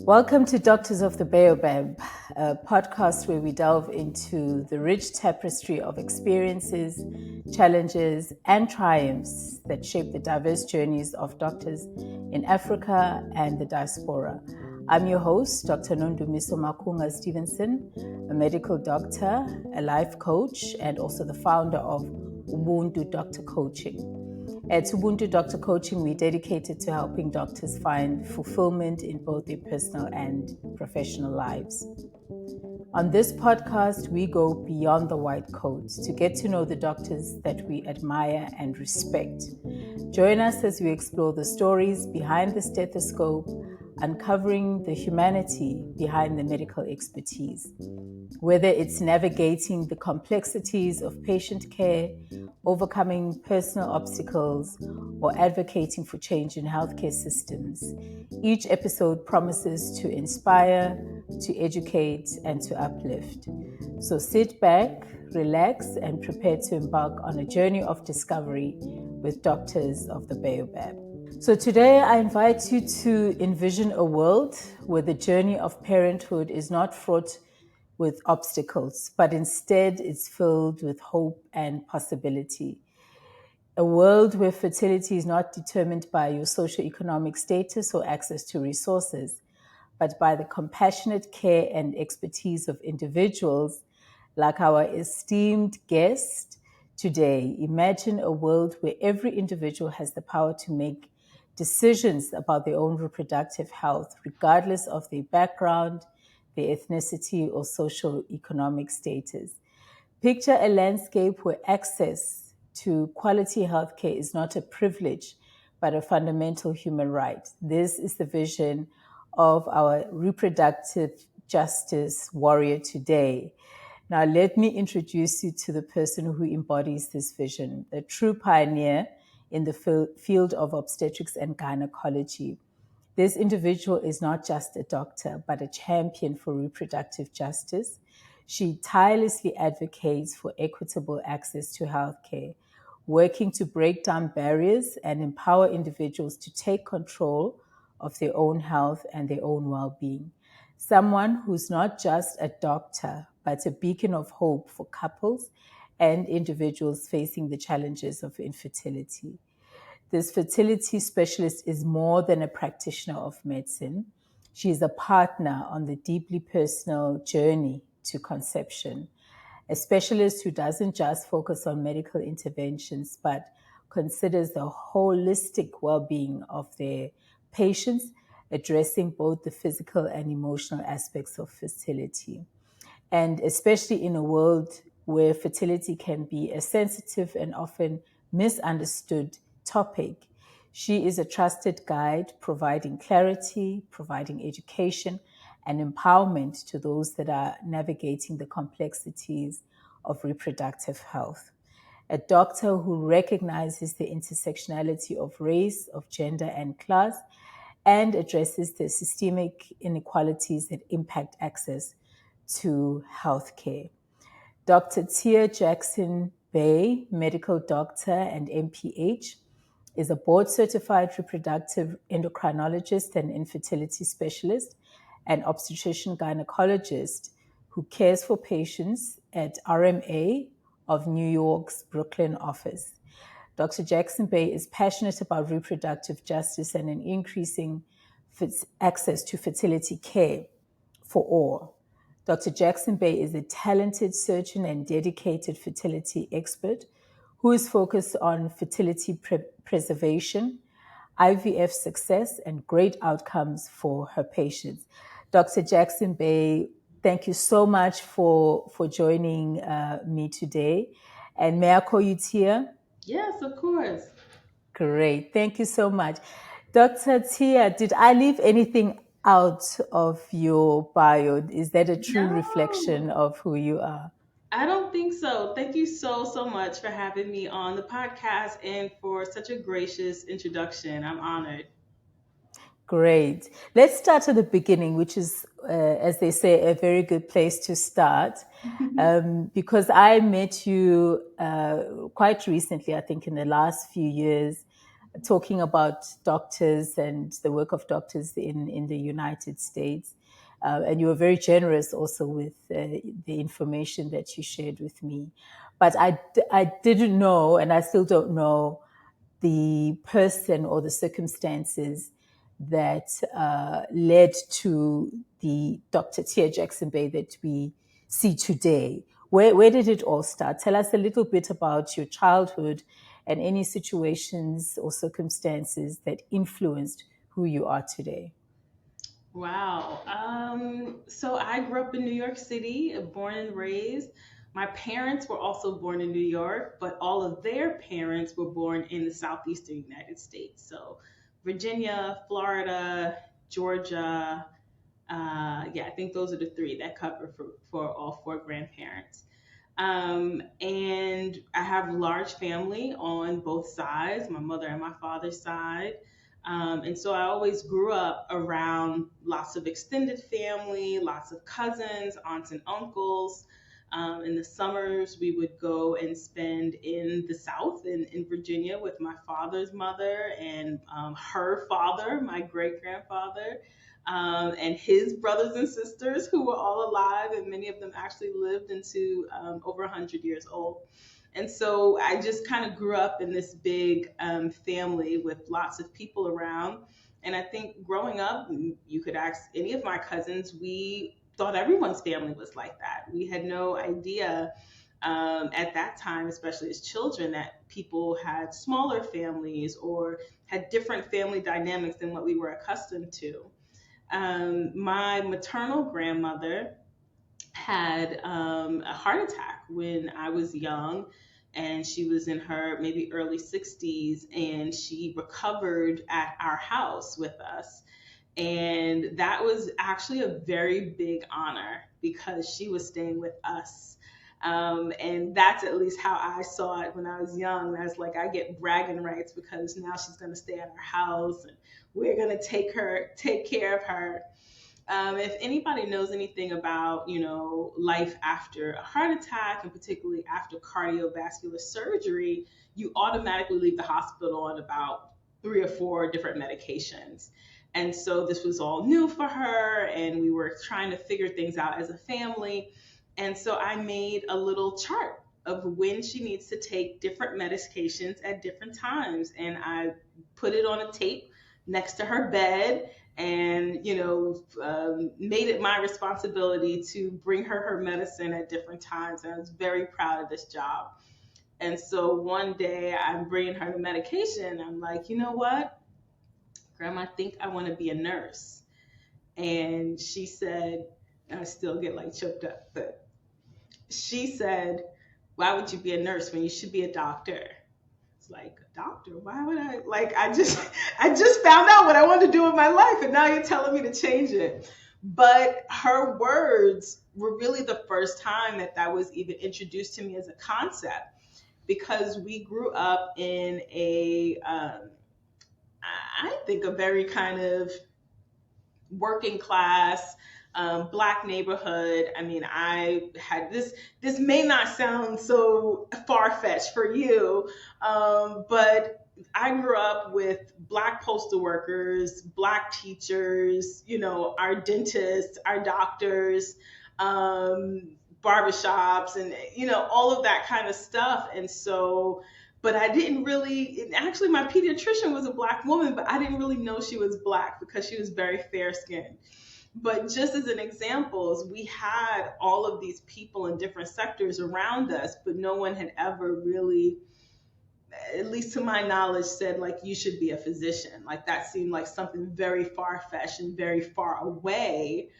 Welcome to Doctors of the Baobab, a podcast where we delve into the rich tapestry of experiences, challenges, and triumphs that shape the diverse journeys of doctors in Africa and the diaspora. I'm your host, Dr. Nondumiso Makunga Stevenson, a medical doctor, a life coach, and also the founder of Ubuntu Doctor Coaching. At Ubuntu Doctor Coaching, we're dedicated to helping doctors find fulfillment in both their personal and professional lives. On this podcast, we go beyond the white coat to get to know the doctors that we admire and respect. Join us as we explore the stories behind the stethoscope, uncovering the humanity behind the medical expertise. Whether it's navigating the complexities of patient care, overcoming personal obstacles, or advocating for change in healthcare systems, each episode promises to inspire, to educate, and to uplift. So sit back, relax, and prepare to embark on a journey of discovery with Doctors of the Baobab. So today I invite you to envision a world where the journey of parenthood is not fraught with obstacles, but instead it's filled with hope and possibility. A world where fertility is not determined by your socioeconomic status or access to resources, but by the compassionate care and expertise of individuals like our esteemed guest today. Imagine a world where every individual has the power to make decisions about their own reproductive health, regardless of their background, their ethnicity, or social economic status. Picture a landscape where access to quality healthcare is not a privilege, but a fundamental human right. This is the vision of our reproductive justice warrior today. Now, let me introduce you to the person who embodies this vision, a true pioneer in the field of obstetrics and gynecology. This individual is not just a doctor, but a champion for reproductive justice. She tirelessly advocates for equitable access to healthcare, working to break down barriers and empower individuals to take control of their own health and their own well-being. Someone who's not just a doctor, but a beacon of hope for couples and individuals facing the challenges of infertility. This fertility specialist is more than a practitioner of medicine. She is a partner on the deeply personal journey to conception, a specialist who doesn't just focus on medical interventions, but considers the holistic well-being of their patients, addressing both the physical and emotional aspects of fertility. And especially in a world where fertility can be a sensitive and often misunderstood topic, she is a trusted guide, providing clarity, providing education, and empowerment to those that are navigating the complexities of reproductive health. A doctor who recognizes the intersectionality of race, of gender, and class, and addresses the systemic inequalities that impact access to healthcare. Dr. Tia Jackson-Bey, medical doctor and MPH, is a board-certified reproductive endocrinologist and infertility specialist and obstetrician gynecologist who cares for patients at RMA of New York's Brooklyn office. Dr. Jackson-Bey is passionate about reproductive justice and an increasing access to fertility care for all. Dr. Jackson-Bey is a talented surgeon and dedicated fertility expert who is focused on fertility preservation, IVF success, and great outcomes for her patients. Dr. Jackson-Bey, thank you so much for joining me today. And may I call you Tia? Yes, of course. Great. Thank you so much. Dr. Tia, did I leave anything out of your bio? Is that a true reflection No, of who you are? I don't think so. Thank you so much for having me on the podcast and for such a gracious introduction. I'm honored. Great. Let's start at the beginning, which is, as they say, a very good place to start. Because I met you quite recently, I think in the last few years, talking about doctors and the work of doctors in the United States. And you were very generous also with the information that you shared with me. But I didn't know, and I still don't know, the person or the circumstances that led to the Dr. Tia Jackson-Bey that we see today. Where did it all start? Tell us a little bit about your childhood and any situations or circumstances that influenced who you are today. Wow. So I grew up in New York City, born and raised. My parents were also born in New York, but all of their parents were born in the southeastern United States. So Virginia, Florida, Georgia. Yeah, I think those are the three that cover for all four grandparents. And I have a large family on both sides, my mother and my father's side. And so I always grew up around lots of extended family, lots of cousins, aunts and uncles. In the summers, we would go and spend in the South in Virginia with my father's mother and her father, my great grandfather, and his brothers and sisters who were all alive, and many of them actually lived into over 100 years old. And so I just kind of grew up in this big family with lots of people around. And I think growing up, you could ask any of my cousins, we thought everyone's family was like that. We had no idea at that time, especially as children, that people had smaller families or had different family dynamics than what we were accustomed to. My maternal grandmother had a heart attack when I was young, and she was in her maybe early 60s, and she recovered at our house with us. And that was actually a very big honor because she was staying with us. And that's at least how I saw it when I was young. I was like, I get bragging rights because now she's going to stay at our house and we're going to take care of her. If anybody knows anything about, life after a heart attack, and particularly after cardiovascular surgery, you automatically leave the hospital on about 3 or 4 different medications. And so this was all new for her, and we were trying to figure things out as a family. And so I made a little chart of when she needs to take different medications at different times. And I put it on a tape next to her bed, and made it my responsibility to bring her medicine at different times. And I was very proud of this job. And so one day I'm bringing her the medication. I'm like, you know what, Grandma, I think I want to be a nurse. And she said, and I still get like choked up, but she said, why would you be a nurse when you should be a doctor? It's like, a doctor? Why would I? Like, I just found out what I wanted to do with my life, and now you're telling me to change it. But her words were really the first time that was even introduced to me as a concept, because we grew up in I think, a very kind of working class, black neighborhood. I mean, I had this may not sound so far-fetched for you, but I grew up with black postal workers, black teachers, our dentists, our doctors, barbershops, and all of that kind of stuff. And so, but I didn't really, actually, my pediatrician was a black woman, but I didn't really know she was black because she was very fair skinned. But just as an example, we had all of these people in different sectors around us, but no one had ever really, at least to my knowledge, said like, you should be a physician. Like, that seemed like something very far-fetched and very far away.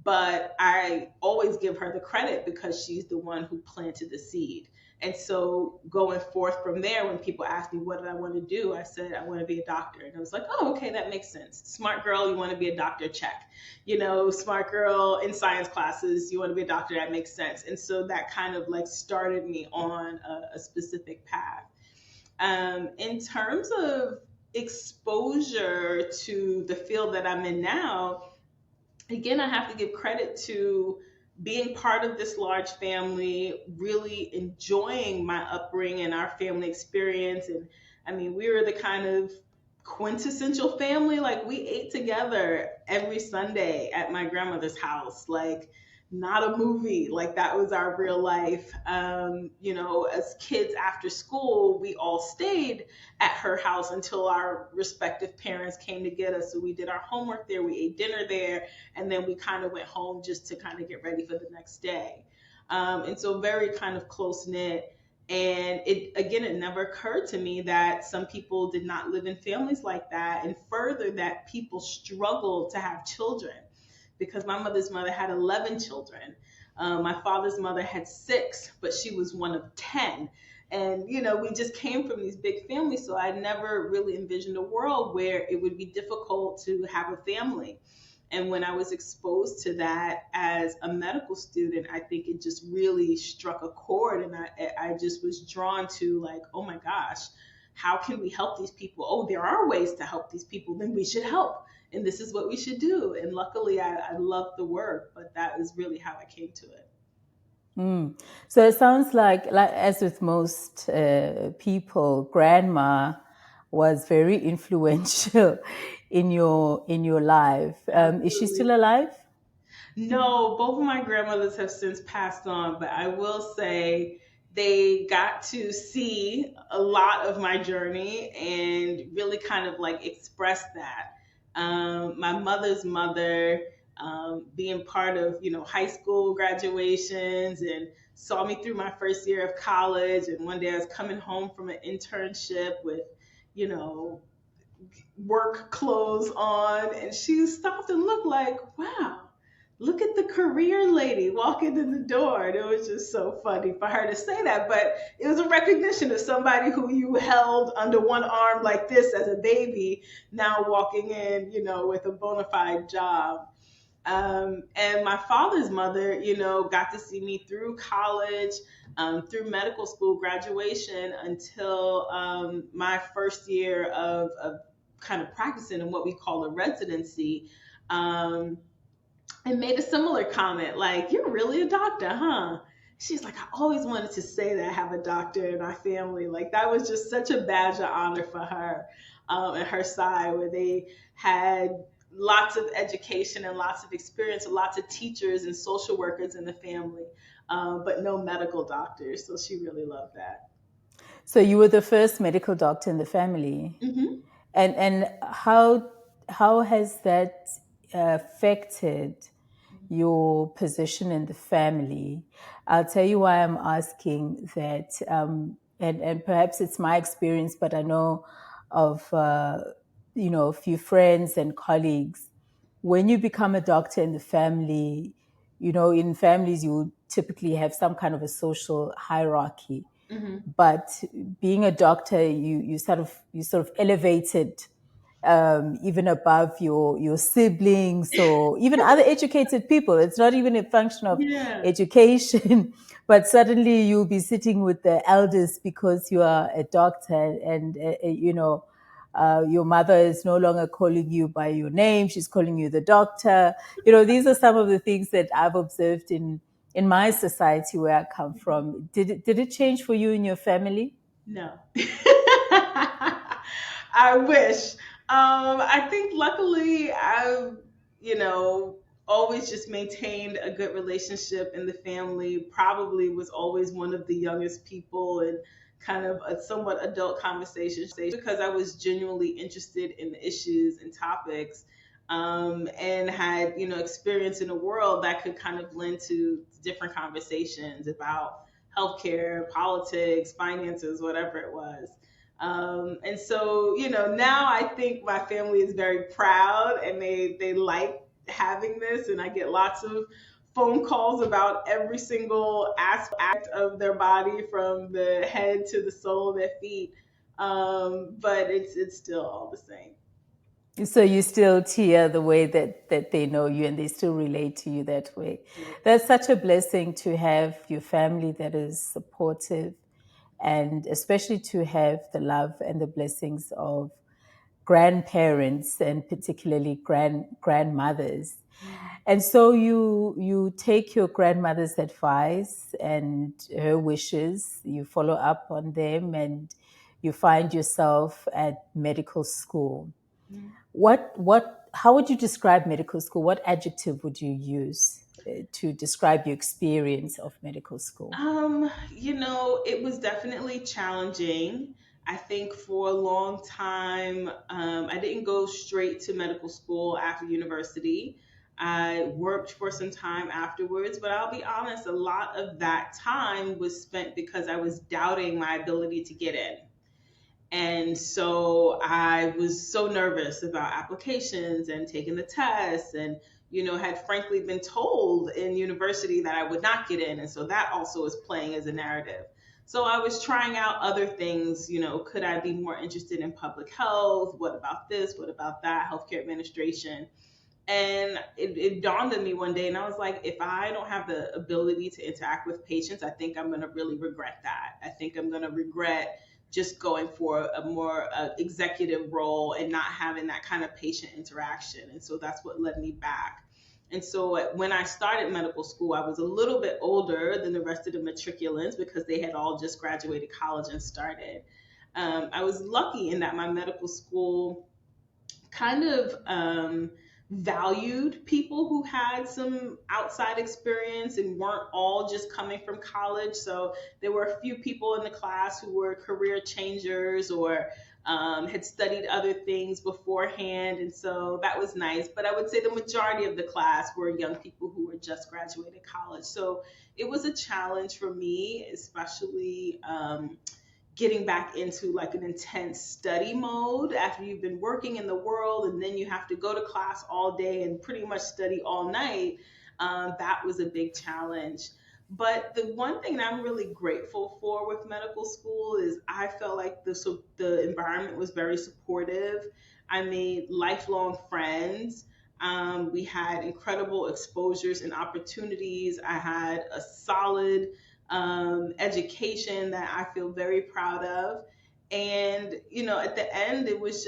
But I always give her the credit because she's the one who planted the seed. And so going forth from there, when people ask me what did I want to do, I said I want to be a doctor. And I was like, oh, okay, that makes sense. Smart girl, you want to be a doctor, check. Smart girl in science classes, you want to be a doctor, that makes sense. And so that kind of like started me on a specific path. In terms of exposure to the field that I'm in now, again, I have to give credit to being part of this large family, really enjoying my upbringing and our family experience. And I mean, we were the kind of quintessential family. Like, we ate together every Sunday at my grandmother's house. Like, not a movie. Like, that was our real life. As kids after school, we all stayed at her house until our respective parents came to get us. So we did our homework there, we ate dinner there, and then we kind of went home just to kind of get ready for the next day. And so very kind of close knit. And it never occurred to me that some people did not live in families like that, and further, that people struggle to have children, because my mother's mother had 11 children. My father's mother had 6, but she was one of 10. And, we just came from these big families. So I never really envisioned a world where it would be difficult to have a family. And when I was exposed to that as a medical student, I think it just really struck a chord. And I just was drawn to, like, oh my gosh, how can we help these people? Oh, there are ways to help these people, then we should help. And this is what we should do. And luckily, I loved the work, but that is really how I came to it. So it sounds like as with most people, grandma was very influential in your life. Is she Absolutely. still alive? No, both of my grandmothers have since passed on, but I will say they got to see a lot of my journey and really kind of like express that. My mother's mother, being part of, high school graduations, and saw me through my first year of college. And one day I was coming home from an internship with, you know, work clothes on, and she stopped and looked like, wow, look at the career lady walking in the door. And it was just so funny for her to say that. But it was a recognition of somebody who you held under one arm like this as a baby, now walking in, with a bona fide job. And my father's mother, got to see me through college, through medical school graduation, until my first year of kind of practicing in what we call a residency. And made a similar comment, like, "You're really a doctor, huh?" She's like, "I always wanted to say that I have a doctor in our family." Like, that was just such a badge of honor for her, and her side, where they had lots of education and lots of experience, and lots of teachers and social workers in the family, but no medical doctors. So she really loved that. So you were the first medical doctor in the family, Hmm. and how has that affected your position in the family? I'll tell you why I'm asking that, and perhaps it's my experience, but I know of a few friends and colleagues. When you become a doctor in the family, in families you typically have some kind of a social hierarchy, Hmm. but being a doctor, you sort of elevated even above your siblings or even other educated people. It's not even a function of Yeah. education, but suddenly you'll be sitting with the elders because you are a doctor, and your mother is no longer calling you by your name; she's calling you the doctor. These are some of the things that I've observed in my society where I come from. Did it change for you in your family? No. I wish. I think luckily I've, you know, always just maintained a good relationship in the family. Probably was always one of the youngest people, and kind of a somewhat adult conversation, because I was genuinely interested in the issues and topics, and had, experience in a world that could kind of lend to different conversations about healthcare, politics, finances, whatever it was. And so, now I think my family is very proud, and they like having this, and I get lots of phone calls about every single aspect of their body, from the head to the sole of their feet. But it's still all the same. So you still tear the way that they know you, and they still relate to you that way. Yeah. That's such a blessing to have your family that is supportive, and especially to have the love and the blessings of grandparents, and particularly grandmothers. And so you take your grandmother's advice and her wishes, you follow up on them, and you find yourself at medical school. Mhm. How would you describe medical school? What adjective would you use to describe your experience of medical school? It was definitely challenging. I think for a long time, I didn't go straight to medical school after university. I worked for some time afterwards, but I'll be honest, a lot of that time was spent because I was doubting my ability to get in. And so I was so nervous about applications and taking the tests and, had frankly been told in university that I would not get in. And so that also is playing as a narrative. So I was trying out other things, could I be more interested in public health? What about this? What about that? Healthcare administration. And it dawned on me one day, and I was like, if I don't have the ability to interact with patients, I think I'm going to really regret that. I think I'm going to regret just going for a more executive role and not having that kind of patient interaction. And so that's what led me back. And so when I started medical school, I was a little bit older than the rest of the matriculants because they had all just graduated college and started. I was lucky in that my medical school kind of valued people who had some outside experience and weren't all just coming from college. So there were a few people in the class who were career changers or had studied other things beforehand. And so that was nice. But I would say the majority of the class were young people who were just graduated college. So it was a challenge for me, especially getting back into like an intense study mode after you've been working in the world and then you have to go to class all day and pretty much study all night. That was a big challenge. But the one thing that I'm really grateful for with medical school is I felt like the environment was very supportive. I made lifelong friends. We had incredible exposures and opportunities. I had a solid education that I feel very proud of. And, at the end, it was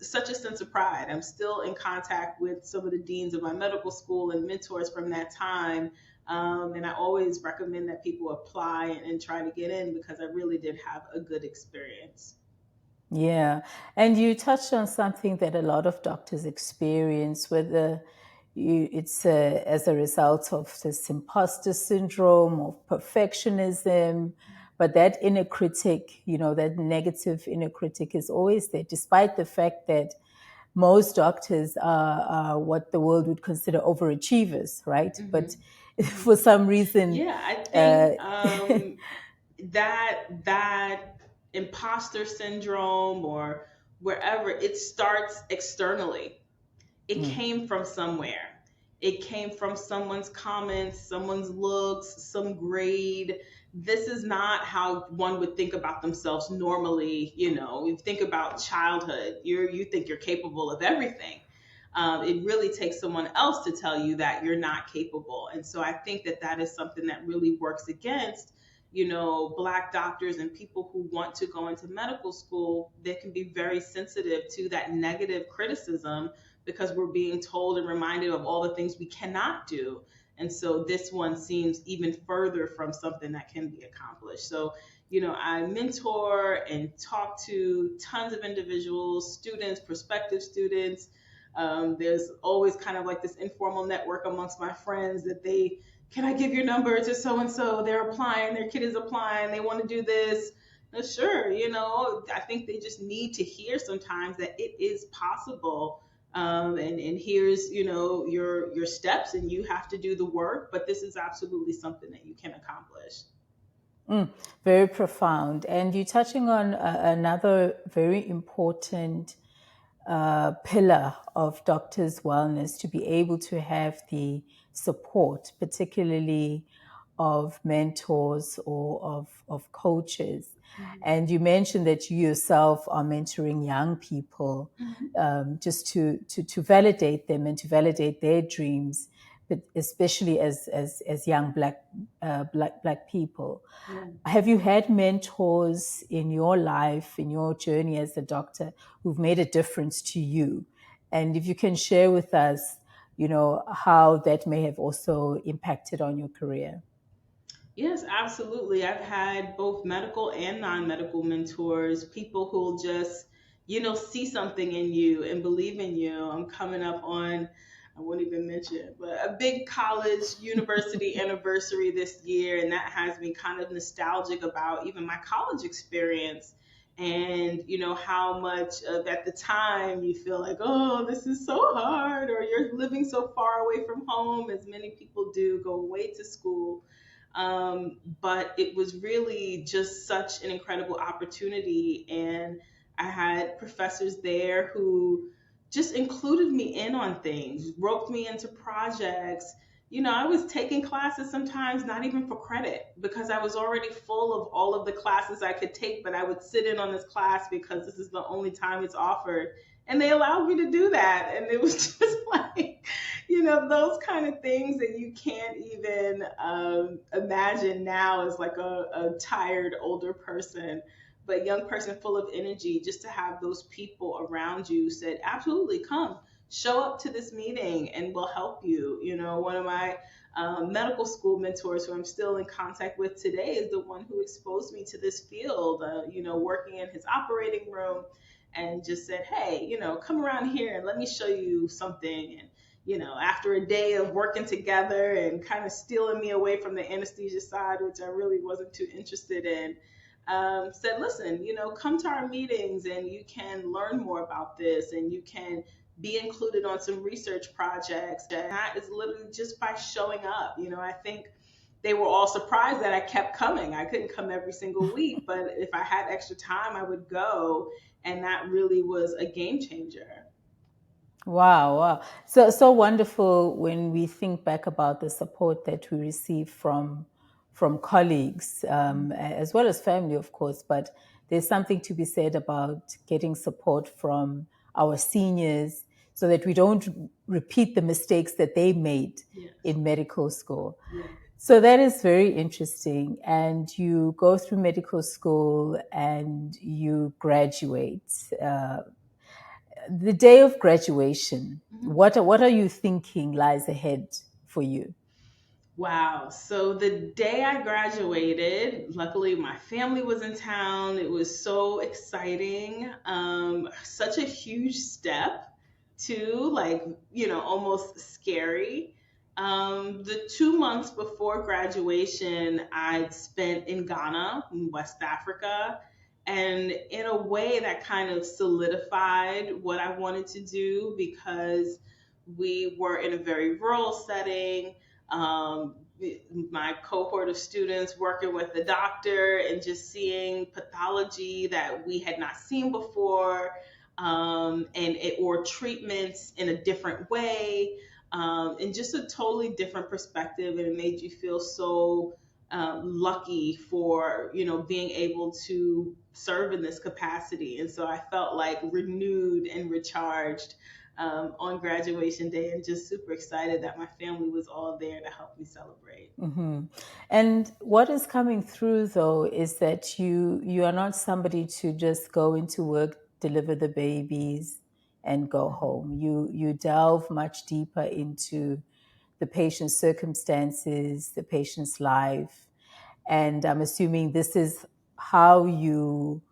such a sense of pride. I'm still in contact with some of the deans of my medical school and mentors from that time. And I always recommend that people apply and try to get in because I really did have a good experience. Yeah. And you touched on something that a lot of doctors experience, whether it's as a result of this imposter syndrome of perfectionism, but that inner critic, that negative inner critic is always there, despite the fact that most doctors are what the world would consider overachievers, right? Mm-hmm. But Mm-hmm. for some reason, Yeah, I uh, think that imposter syndrome or wherever it starts externally, it mm, came from somewhere. It came from someone's comments, someone's looks, some grade. This is not how one would think about themselves normally. You think about childhood, you think you're capable of everything. It really takes someone else to tell you that you're not capable. And so I think that is something that really works against, Black doctors and people who want to go into medical school. They can be very sensitive to that negative criticism because we're being told and reminded of all the things we cannot do. And so this one seems even further from something that can be accomplished. So, I mentor and talk to tons of individuals, students, prospective students. There's always kind of like this informal network amongst my friends that can I give your number to so and so? They're applying, their kid is applying, they want to do this. Sure, I think they just need to hear sometimes that it is possible. And here's your steps, and you have to do the work. But this is absolutely something that you can accomplish. very profound. And you're touching on another very important pillar of doctors' wellness, to be able to have the support, particularly of mentors or of coaches. Mhm. And you mentioned that you yourself are mentoring young people, Mhm. just to validate them and to validate their dreams, but especially as young black people. Yeah. Have you had mentors in your life, in your journey as a doctor, who've made a difference to you? And if you can share with us, how that may have also impacted on your career. Yes, absolutely. I've had both medical and non-medical mentors, people who'll just, see something in you and believe in you. I'm coming up on, I won't even mention it, but a big college university anniversary this year, and that has me kind of nostalgic about even my college experience. And how much of at the time you feel like, oh, this is so hard, or you're living so far away from home, as many people do, go away to school. But it was really just such an incredible opportunity. And I had professors there who just included me in on things, roped me into projects. I was taking classes sometimes not even for credit because I was already full of all of the classes I could take, but I would sit in on this class because this is the only time it's offered. And they allowed me to do that. And it was just like, those kind of things that you can't even imagine now as like a tired older person, but young person full of energy. Just to have those people around you said, absolutely, come, show up to this meeting and we'll help you. One of my medical school mentors who I'm still in contact with today is the one who exposed me to this field, working in his operating room, and just said, hey, come around here and let me show you something. And after a day of working together and kind of stealing me away from the anesthesia side, which I really wasn't too interested in, said, listen, come to our meetings and you can learn more about this and you can be included on some research projects. And that is literally just by showing up. I think they were all surprised that I kept coming. I couldn't come every single week, but if I had extra time, I would go. And that really was a game changer. Wow, wow. So wonderful when we think back about the support that we receive from colleagues, as well as family, of course. But there's something to be said about getting support from our seniors so that we don't repeat the mistakes that they made Yes. in medical school. Yes. So that is very interesting. And you go through medical school and you graduate. The day of graduation, Mhm. what are you thinking lies ahead for you? Wow. So the day I graduated, luckily my family was in town. It was so exciting. Such a huge step too, like, almost scary. The 2 months before graduation, I'd spent in Ghana, in West Africa. And in a way that kind of solidified what I wanted to do because we were in a very rural setting. um, my cohort of students working with the doctor and just seeing pathology that we had not seen before, or treatments in a different way, and just a totally different perspective. And it made you feel so lucky for being able to serve in this capacity. And so I felt like renewed and recharged on graduation day, and just super excited that my family was all there to help me celebrate. Hmm. And what is coming through though is that you are not somebody to just go into work, deliver the babies, and go home. You delve much deeper into the patient's circumstances, the patient's life, and I'm assuming this is how you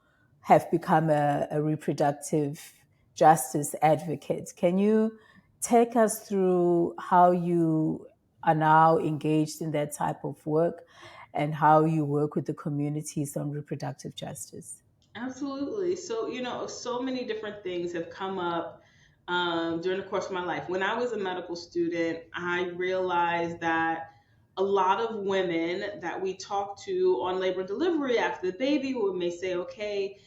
have become a reproductive justice advocate. Can you take us through how you are now engaged in that type of work and how you work with the communities on reproductive justice? Absolutely. So, so many different things have come up during the course of my life. When I was a medical student, I realized that a lot of women that we talk to on labor and delivery after the baby may say, okay,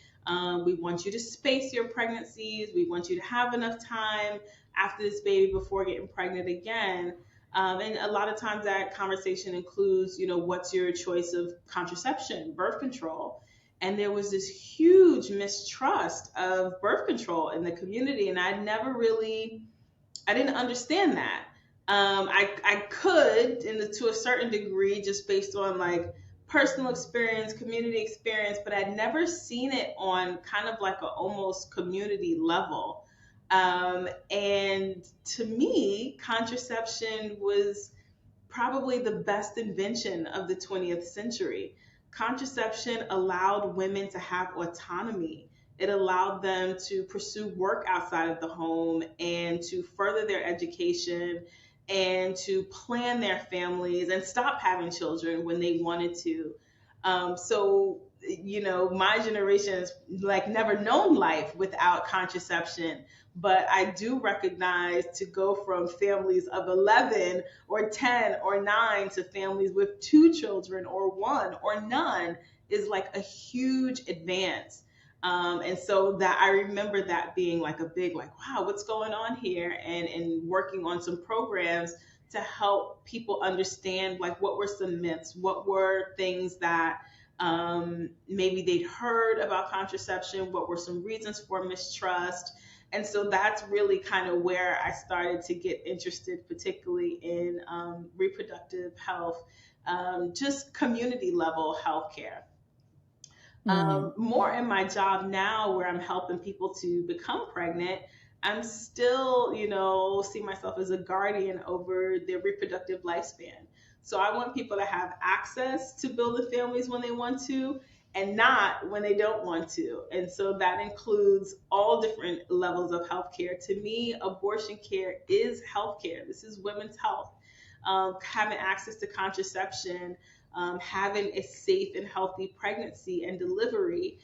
we want you to space your pregnancies. We want you to have enough time after this baby before getting pregnant again. And a lot of times that conversation includes, what's your choice of contraception, birth control. And there was this huge mistrust of birth control in the community. And I didn't understand that. I could, to a certain degree, just based on like personal experience, community experience, but I'd never seen it on kind of like a almost community level. And to me, contraception was probably the best invention of the 20th century. Contraception allowed women to have autonomy. It allowed them to pursue work outside of the home and to further their education and to plan their families and stop having children when they wanted to. My generation has like never known life without contraception, but I do recognize to go from families of 11 or 10 or 9 to families with 2 children or 1 or none is like a huge advance. And so that I remember that being like a big, like, wow, what's going on here? And working on some programs to help people understand like what were some myths, what were things that maybe they'd heard about contraception, what were some reasons for mistrust. And so that's really kind of where I started to get interested, particularly in reproductive health, just community level healthcare. Mm. More in my job now where I'm helping people to become pregnant, I'm still, see myself as a guardian over their reproductive lifespan. So I want people to have access to building families when they want to and not when they don't want to. And so that includes all different levels of healthcare. To me, abortion care is healthcare. This is women's health. Having access to contraception, having a safe and healthy pregnancy and delivery,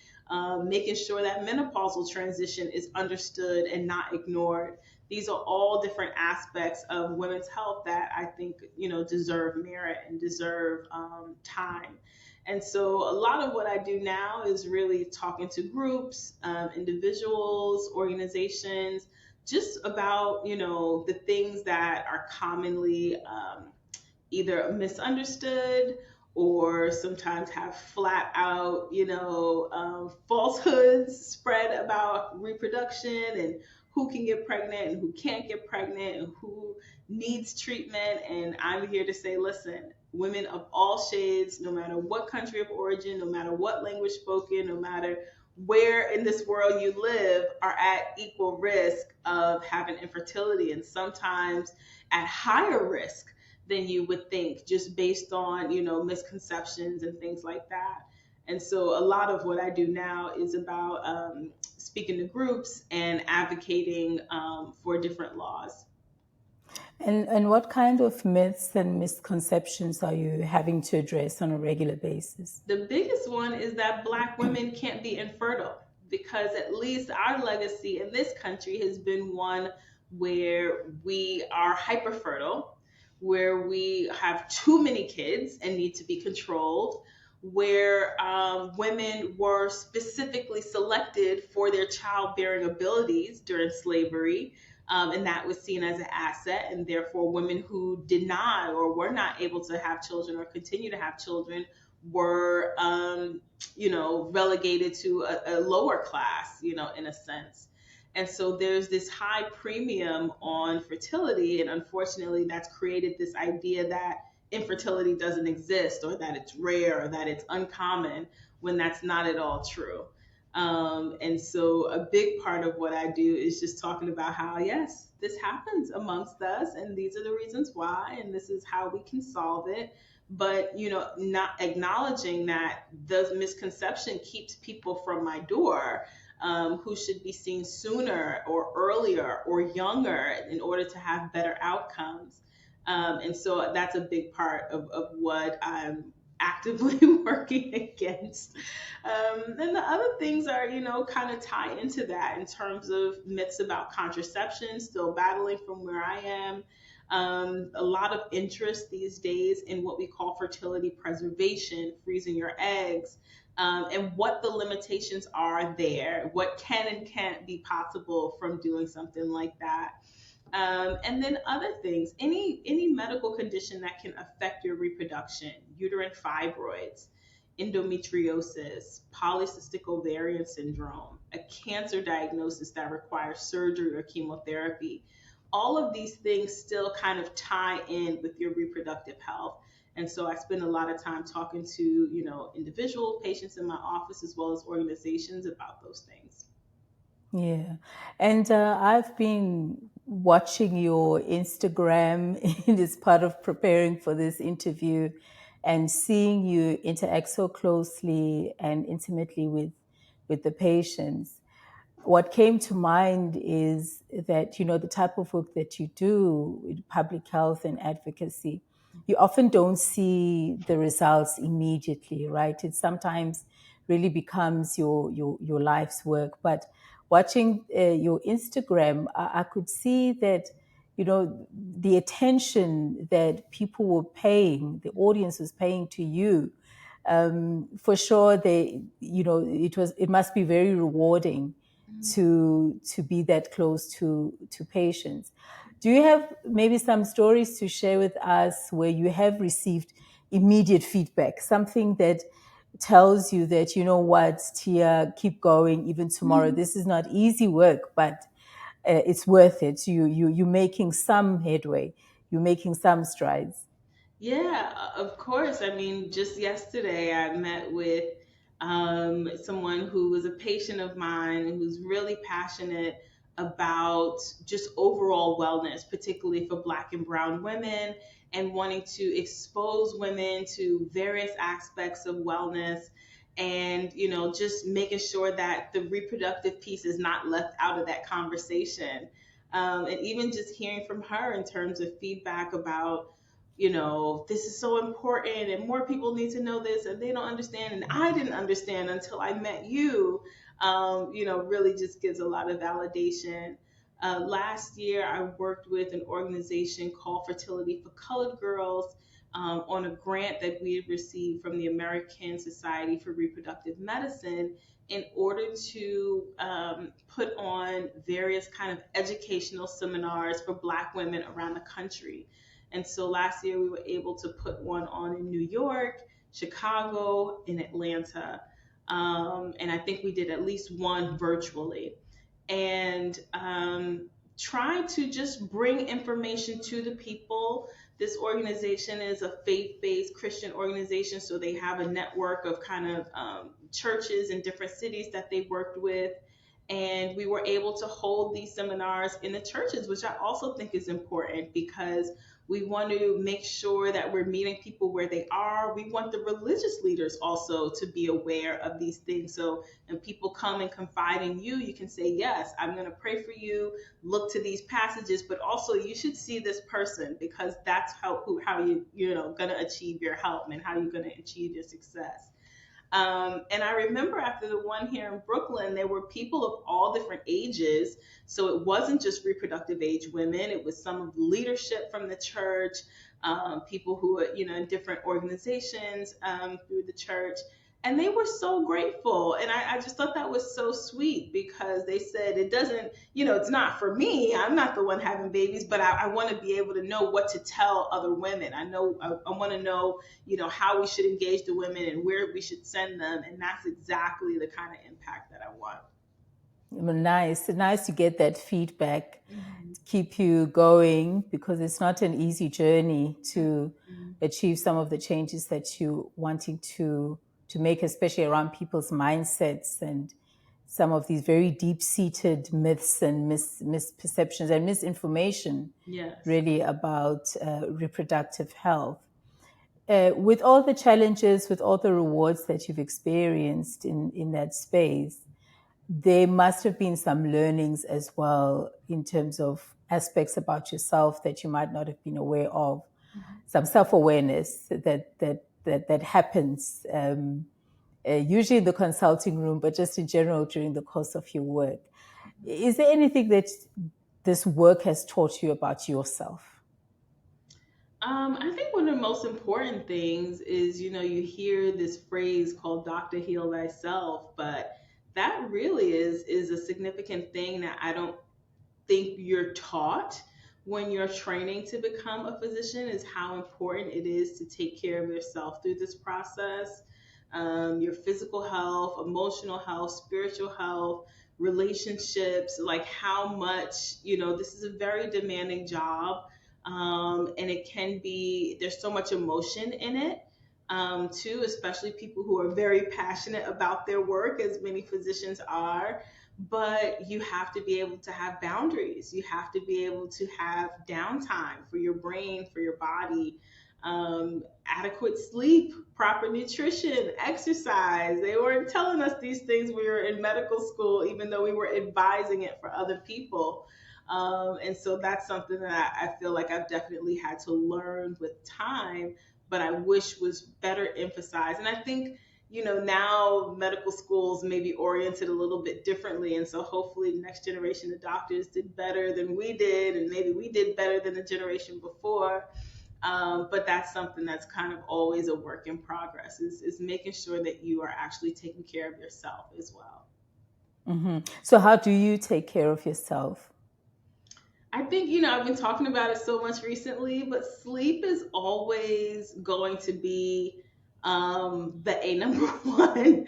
making sure that menopausal transition is understood and not ignored. These are all different aspects of women's health that I think deserve merit and deserve time. And so a lot of what I do now is really talking to groups, individuals, organizations, just about the things that are commonly either misunderstood or sometimes have flat out, falsehoods spread about reproduction and who can get pregnant and who can't get pregnant and who needs treatment. And I'm here to say, listen, women of all shades, no matter what country of origin, no matter what language spoken, no matter where in this world you live, are at equal risk of having infertility, and sometimes at higher risk than you would think, just based on misconceptions and things like that. And so a lot of what I do now is about speaking to groups and advocating for different laws. And what kind of myths and misconceptions are you having to address on a regular basis? The biggest one is that Black women can't be infertile, because at least our legacy in this country has been one where we are hyperfertile, where we have too many kids and need to be controlled, where women were specifically selected for their childbearing abilities during slavery. And that was seen as an asset, and therefore women who did not or were not able to have children or continue to have children were relegated to a lower class, in a sense. And so there's this high premium on fertility, and unfortunately that's created this idea that infertility doesn't exist, or that it's rare, or that it's uncommon, when that's not at all true. And so a big part of what I do is just talking about how, yes, this happens amongst us, and these are the reasons why, and this is how we can solve it. But, not acknowledging that the misconception keeps people from my door, who should be seen sooner or earlier or younger in order to have better outcomes. And so that's a big part of what I'm actively working against. And the other things are, kind of tie into that in terms of myths about contraception, still battling from where I am. A lot of interest these days in what we call fertility preservation, freezing your eggs, and what the limitations are there, what can and can't be possible from doing something like that. And then other things, any medical condition that can affect your reproduction, uterine fibroids, endometriosis, polycystic ovarian syndrome, a cancer diagnosis that requires surgery or chemotherapy. All of these things still kind of tie in with your reproductive health. And so I spend a lot of time talking to, individual patients in my office as well as organizations about those things. Yeah. And I've been watching your Instagram as part of preparing for this interview and seeing you interact so closely and intimately with the patients. What came to mind is that, the type of work that you do with public health and advocacy, you often don't see the results immediately, right? It sometimes really becomes your life's work. But watching your Instagram, I could see that, the attention that people were paying, the audience was paying to you. For sure, it must be very rewarding to be that close to patients. Do you have maybe some stories to share with us where you have received immediate feedback, something that tells you that, you know what, Tia, keep going even tomorrow. This is not easy work, but it's worth it. You're making some headway. You're making some strides. Yeah, of course. I mean, just yesterday I met with someone who was a patient of mine who's really passionate about just overall wellness, particularly for Black and Brown women, and wanting to expose women to various aspects of wellness and, just making sure that the reproductive piece is not left out of that conversation. And even just hearing from her in terms of feedback about, this is so important and more people need to know this and they don't understand. And I didn't understand until I met you, really just gives a lot of validation. Last year, I worked with an organization called Fertility for Colored Girls on a grant that we had received from the American Society for Reproductive Medicine in order to put on various kind of educational seminars for Black women around the country. And so last year we were able to put one on in New York, Chicago, and Atlanta. And I think we did at least one virtually. And try to just bring information to the people. This organization is a faith based Christian organization, so they have a network of kind of churches in different cities that they worked with. And we were able to hold these seminars in the churches, which I also think is important because we want to make sure that we're meeting people where they are. We want the religious leaders also to be aware of these things. So when people come and confide in you, you can say, yes, I'm going to pray for you, look to these passages, but also you should see this person because that's how going to achieve your help and how you're going to achieve your success. And I remember after the one here in Brooklyn, there were people of all different ages. So it wasn't just reproductive age women, it was some of the leadership from the church, people who were, in different organizations through the church. And they were so grateful. And I just thought that was so sweet because they said it doesn't, it's not for me. I'm not the one having babies, but I want to be able to know what to tell other women. I want to know, how we should engage the women and where we should send them. And that's exactly the kind of impact that I want. Well, nice to get that feedback, Mm-hmm. to keep you going because it's not an easy journey to Mm-hmm. achieve some of the changes that you wanting to make, especially around people's mindsets and some of these very deep-seated myths and misperceptions and misinformation, Yes. really about reproductive health. With all the challenges, with all the rewards that you've experienced in that space, there must have been some learnings as well in terms of aspects about yourself that you might not have been aware of. Mm-hmm. Some self-awareness that happens, usually in the consulting room, but just in general during the course of your work. Is there anything that this work has taught you about yourself? I think one of the most important things is, you hear this phrase called "Doctor Heal Thyself," but that really is a significant thing that I don't think you're taught when you're training to become a physician is how important it is to take care of yourself through this process. Your physical health, emotional health, spiritual health, relationships, like how much, this is a very demanding job. And it can be, there's so much emotion in it. Too, especially people who are very passionate about their work, as many physicians are. but you have to be able to have boundaries. You have to be able to have downtime for your brain, for your body, adequate sleep, proper nutrition, exercise. They weren't telling us these things when we were in medical school, even though we were advising it for other people. And so that's something that I feel like I've definitely had to learn with time, but I wish was better emphasized. And I think, now medical schools may be oriented a little bit differently. And so hopefully the next generation of doctors did better than we did, and maybe we did better than the generation before. But that's something that's kind of always a work in progress, is making sure that you are actually taking care of yourself as well. So, how do you take care of yourself? I think, I've been talking about it so much recently, but sleep is always going to be the A number one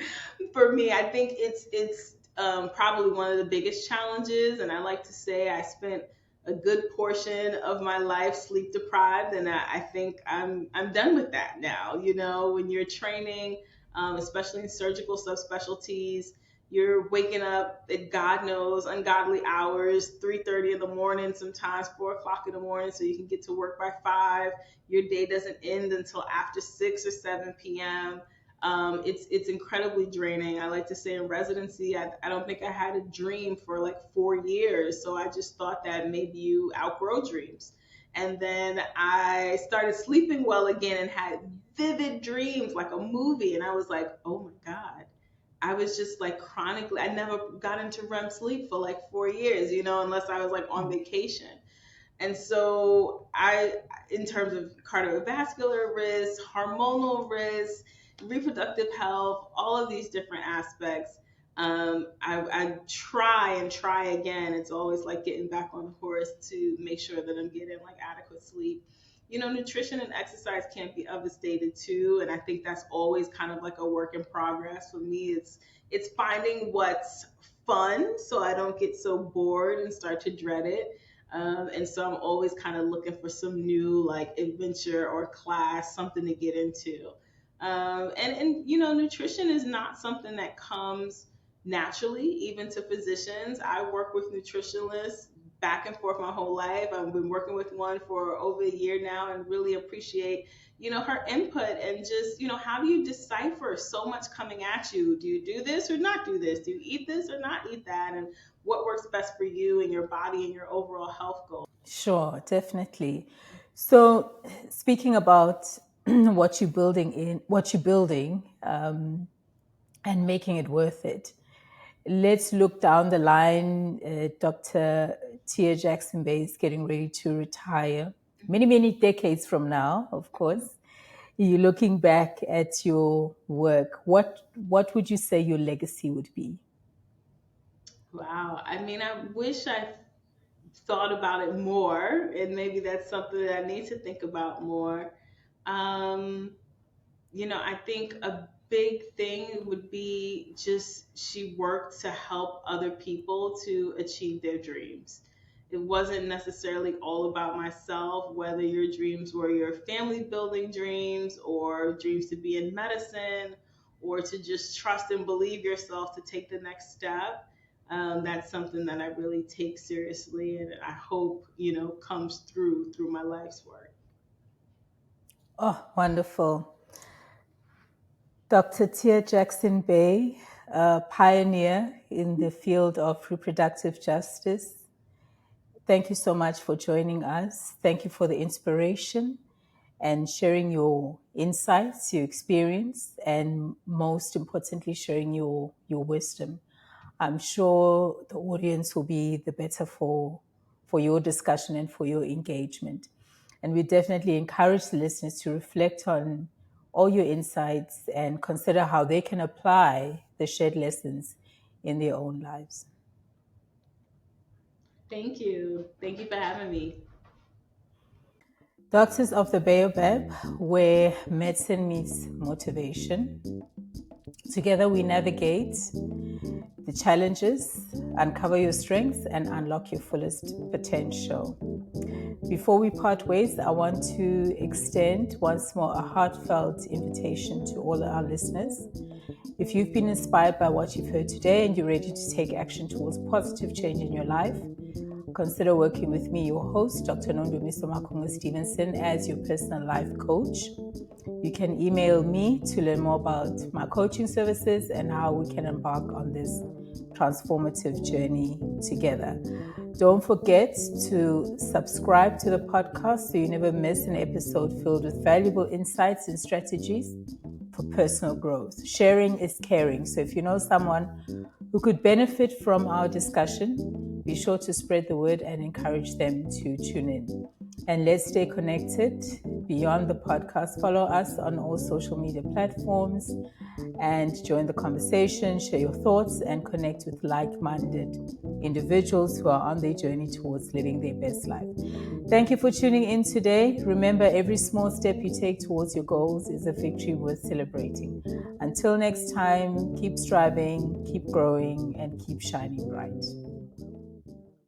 for me. I think it's probably one of the biggest challenges. And I like to say I spent a good portion of my life sleep deprived. And I think I'm done with that now. When you're training, especially in surgical subspecialties, you're waking up at God knows ungodly hours, 3:30 in the morning, sometimes 4 o'clock in the morning, so you can get to work by 5. Your day doesn't end until after 6 or 7 p.m. It's incredibly draining. I like to say in residency, I don't think I had a dream for like 4 years, so I just thought that maybe you outgrow dreams. And then I started sleeping well again and had vivid dreams like a movie, and I was like, oh my God, I was just like chronically, I never got into REM sleep for like 4 years, unless I was like on vacation. And so in terms of cardiovascular risk, hormonal risk, reproductive health, all of these different aspects, I try and try again. It's always like getting back on the horse to make sure that I'm getting like adequate sleep. Nutrition and exercise can't be overstated too, and I think that's always kind of like a work in progress for me. It's finding what's fun so I don't get so bored and start to dread it. And so I'm always kind of looking for some new like adventure or class, something to get into. And nutrition is not something that comes naturally, even to physicians. I work with nutritionalists back and forth my whole life. I've been working with one for over a year now, and really appreciate her input. And just how do you decipher so much coming at you? Do you do this or not do this? Do you eat this or not eat that? And what works best for you and your body and your overall health goals? Sure, definitely. So, speaking about what you're building, and making it worth it. Let's look down the line. Dr. Tia Jackson-Bey is getting ready to retire. Many, many decades from now, of course. You're looking back at your work. What would you say your legacy would be? Wow. I mean, I wish I thought about it more, and maybe that's something that I need to think about more. Um, I think a big thing would be just she worked to help other people to achieve their dreams. It wasn't necessarily all about myself, whether your dreams were your family building dreams or dreams to be in medicine or to just trust and believe yourself to take the next step. That's something that I really take seriously, and I hope, comes through my life's work. Oh, wonderful. Dr. Tia Jackson-Bey, a pioneer in the field of reproductive justice. Thank you so much for joining us. Thank you for the inspiration and sharing your insights, your experience, and most importantly, sharing your wisdom. I'm sure the audience will be the better for your discussion and for your engagement. And we definitely encourage the listeners to reflect on all your insights and consider how they can apply the shared lessons in their own lives. Thank you. Thank you for having me. Doctors of the Baobab, where medicine meets motivation. Together we navigate the challenges, uncover your strengths, and unlock your fullest potential. Before we part ways, I want to extend once more a heartfelt invitation to all our listeners If you've been inspired by what you've heard today and you're ready to take action towards positive change in your life, consider working with me, your host, Dr. Nondumiso Makunga Stevenson, as your personal life coach. You can email me to learn more about my coaching services and how we can embark on this transformative journey together. Don't forget to subscribe to the podcast so you never miss an episode filled with valuable insights and strategies for personal growth. Sharing is caring. So if you know someone who could benefit from our discussion, be sure to spread the word and encourage them to tune in. And let's stay connected beyond the podcast. Follow us on all social media platforms and join the conversation, share your thoughts, and connect with like-minded individuals who are on their journey towards living their best life. Thank you for tuning in today. Remember, every small step you take towards your goals is a victory worth celebrating. Until next time, keep striving, keep growing, and keep shining bright.